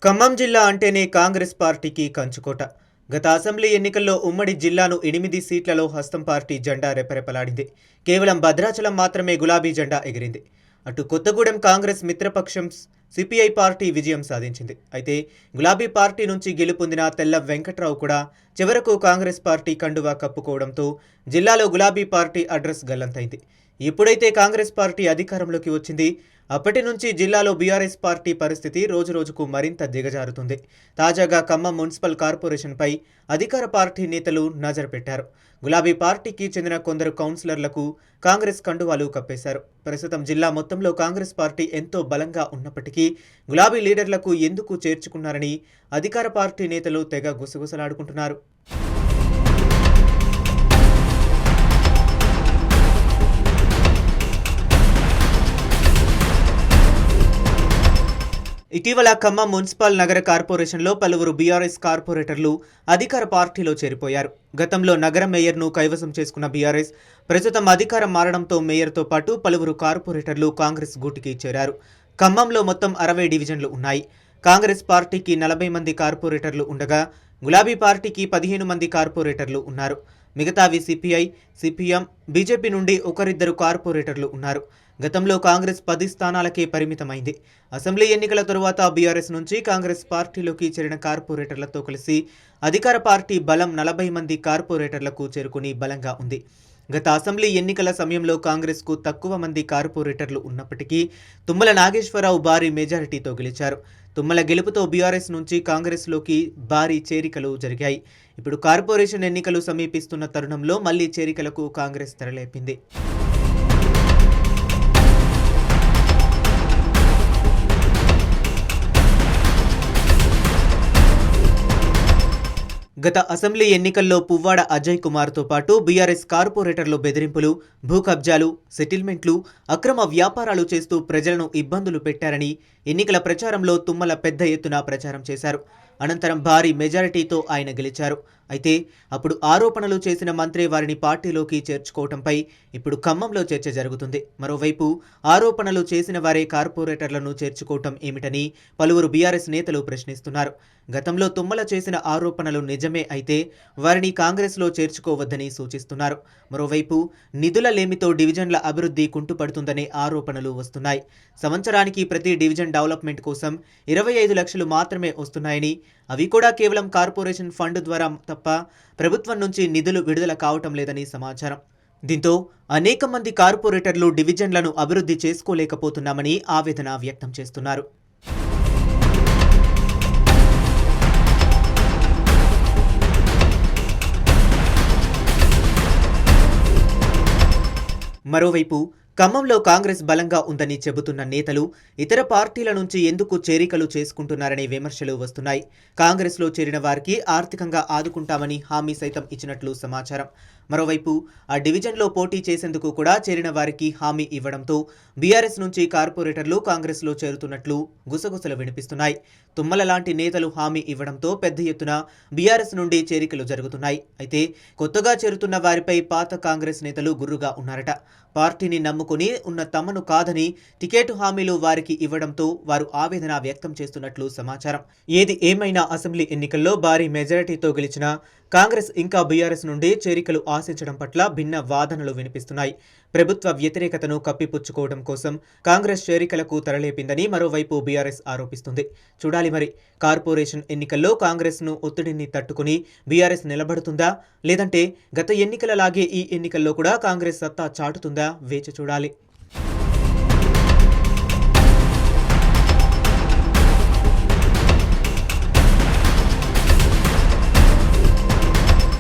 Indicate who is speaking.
Speaker 1: ఖమ్మం జిల్లా అంటేనే కాంగ్రెస్ పార్టీకి కంచుకోట. గత అసెంబ్లీ ఎన్నికల్లో ఉమ్మడి జిల్లాను 8 సీట్లలో హస్తం పార్టీ జెండా రెపరెపలాడింది. కేవలం భద్రాచలం మాత్రమే గులాబీ జెండా ఎగిరింది. అటు కొత్తగూడెం కాంగ్రెస్ మిత్రపక్షం సిపిఐ పార్టీ విజయం సాధించింది. అయితే గులాబీ పార్టీ నుంచి గెలుపొందిన తెల్ల వెంకట్రావు కూడా చివరకు కాంగ్రెస్ పార్టీ కండువా కప్పుకోవడంతో జిల్లాలో గులాబీ పార్టీ అడ్రస్ గల్లంతైంది. ఎప్పుడైతే కాంగ్రెస్ పార్టీ అధికారంలోకి వచ్చింది, అప్పటి నుంచి జిల్లాలో బీఆర్ఎస్ పార్టీ పరిస్థితి రోజురోజుకు మరింత దిగజారుతుంది. తాజాగా ఖమ్మం మున్సిపల్ కార్పొరేషన్పై అధికార పార్టీ నేతలు నజరు పెట్టారు. గులాబీ పార్టీకి చెందిన కొందరు కౌన్సిలర్లకు కాంగ్రెస్ కండువాలు కప్పేశారు. ప్రస్తుతం జిల్లా మొత్తంలో కాంగ్రెస్ పార్టీ ఎంతో బలంగా ఉన్నప్పటికీ గులాబీ లీడర్లకు ఎందుకు చేర్చుకున్నారని అధికార పార్టీ నేతలు తెగ గుసగుసలాడుకుంటున్నారు. ఇటీవల ఖమ్మం మున్సిపల్ నగర కార్పొరేషన్లో పలువురు బీఆర్ఎస్ కార్పొరేటర్లు అధికార పార్టీలో చేరిపోయారు. గతంలో నగర మేయర్ను కైవసం చేసుకున్న బీఆర్ఎస్ ప్రస్తుతం అధికారం మారడంతో మేయర్తో పాటు పలువురు కార్పొరేటర్లు కాంగ్రెస్ గూటికి చేరారు. ఖమ్మంలో మొత్తం 60 డివిజన్లు ఉన్నాయి. కాంగ్రెస్ పార్టీకి 40 మంది కార్పొరేటర్లు ఉండగా గులాబీ పార్టీకి 15 మంది కార్పొరేటర్లు ఉన్నారు. మిగతావి సిపిఐ, సిపిఎం, బీజేపీ నుండి ఒకరిద్దరు కార్పొరేటర్లు ఉన్నారు. గతంలో కాంగ్రెస్ 10 స్థానాలకే పరిమితమైంది. అసెంబ్లీ ఎన్నికల తరువాత బీఆర్ఎస్ నుంచి కాంగ్రెస్ పార్టీలోకి చేరిన కార్పొరేటర్లతో కలిసి అధికార పార్టీ బలం 40 మంది కార్పొరేటర్లకు చేరుకుని బలంగా ఉంది. గత అసెంబ్లీ ఎన్నికల సమయంలో కాంగ్రెస్కు తక్కువ మంది కార్పొరేటర్లు ఉన్నప్పటికీ తుమ్మల నాగేశ్వరరావు భారీ మెజారిటీతో గెలిచారు. తుమ్మల గెలుపుతో బీఆర్ఎస్ నుంచి కాంగ్రెస్లోకి భారీ చేరికలు జరిగాయి. ఇప్పుడు కార్పొరేషన్ ఎన్నికలు సమీపిస్తున్న తరుణంలో మళ్లీ చేరికలకు కాంగ్రెస్ తెరలేపింది. గత అసెంబ్లీ ఎన్నికల్లో పువ్వాడ అజయ్ కుమార్తో పాటు బీఆర్ఎస్ కార్పొరేటర్లు బెదిరింపులు, భూ కబ్జాలు, సెటిల్మెంట్లు, అక్రమ వ్యాపారాలు చేస్తూ ప్రజలను ఇబ్బందులు పెట్టారని ఎన్నికల ప్రచారంలో తుమ్మల పెద్ద ఎత్తున ప్రచారం చేశారు. అనంతరం భారీ మెజారిటీతో ఆయన గెలిచారు. అయితే అప్పుడు ఆరోపణలు చేసిన మంత్రి వారిని పార్టీలోకి చేర్చుకోవడంపై ఇప్పుడు ఖమ్మంలో చర్చ జరుగుతుంది. మరోవైపు ఆరోపణలు చేసిన వారే కార్పొరేటర్లను చేర్చుకోవటం ఏమిటని పలువురు బీఆర్ఎస్ నేతలు ప్రశ్నిస్తున్నారు. గతంలో తుమ్మల చేసిన ఆరోపణలు నిజమే అయితే వారిని కాంగ్రెస్లో చేర్చుకోవద్దని సూచిస్తున్నారు. మరోవైపు నిధుల లేమితో డివిజన్ల అభివృద్ధి కుంటుపడుతుందనే ఆరోపణలు వస్తున్నాయి. సంవత్సరానికి ప్రతి డివిజన్ డెవలప్మెంట్ కోసం 25 లక్షలు మాత్రమే వస్తున్నాయని, అవి కూడా కేవలం కార్పొరేషన్ ఫండ్ ద్వారా తప్ప ప్రభుత్వం నుంచి నిధులు విడుదల కావటం లేదని సమాచారం. దీంతో అనేక మంది కార్పొరేటర్లు డివిజన్లను అభివృద్ధి చేసుకోలేకపోతున్నామని ఆవేదన వ్యక్తం చేస్తున్నారు. మరోవైపు ఖమ్మంలో కాంగ్రెస్ బలంగా ఉందని చెబుతున్న నేతలు ఇతర పార్టీల నుంచి ఎందుకు చేరికలు చేసుకుంటున్నారనే విమర్శలు వస్తున్నాయి. కాంగ్రెస్లో చేరిన వారికి ఆర్థికంగా ఆదుకుంటామని హామీ సైతం ఇచ్చినట్లు సమాచారం. మరోవైపు ఆ డివిజన్లో పోటీ చేసేందుకు కూడా చేరిన వారికి హామీ ఇవ్వడంతో బీఆర్ఎస్ నుంచి కార్పొరేటర్లు కాంగ్రెస్లో చేరుతున్నట్లు గుసగుసలు వినిపిస్తున్నాయి. తుమ్మల లాంటి నేతలు హామీ ఇవ్వడంతో పెద్ద ఎత్తున బీఆర్ఎస్ నుండి చేరికలు జరుగుతున్నాయి. అయితే కొత్తగా చేరుతున్న వారిపై పాత కాంగ్రెస్ నేతలు గుర్రుగా ఉన్నారట. పార్టీని నమ్ముకుని ఉన్న తమను కాదని టికెట్ హామీలు వారికి ఇవ్వడంతో వారు ఆవేదన వ్యక్తం చేస్తున్నట్లు సమాచారం. ఏది ఏమైనా అసెంబ్లీ ఎన్నికల్లో భారీ మెజారిటీతో గెలిచిన కాంగ్రెస్ ఇంకా బీఆర్ఎస్ నుండి చేరికలు ఆశించడం పట్ల భిన్న వాదనలు వినిపిస్తున్నాయి. ప్రభుత్వ వ్యతిరేకతను కప్పిపుచ్చుకోవడం కోసం కాంగ్రెస్ చేరికలకు తెరలేపిందని మరోవైపు బీఆర్ఎస్ ఆరోపిస్తుంది. చూడాలి మరి, కార్పొరేషన్ ఎన్నికల్లో కాంగ్రెస్ను ఒత్తిడిని తట్టుకుని బీఆర్ఎస్ నిలబడుతుందా, లేదంటే గత ఎన్నికలలాగే ఈ ఎన్నికల్లో కూడా కాంగ్రెస్ సత్తా చాటుతుందా వేచి చూడాలి.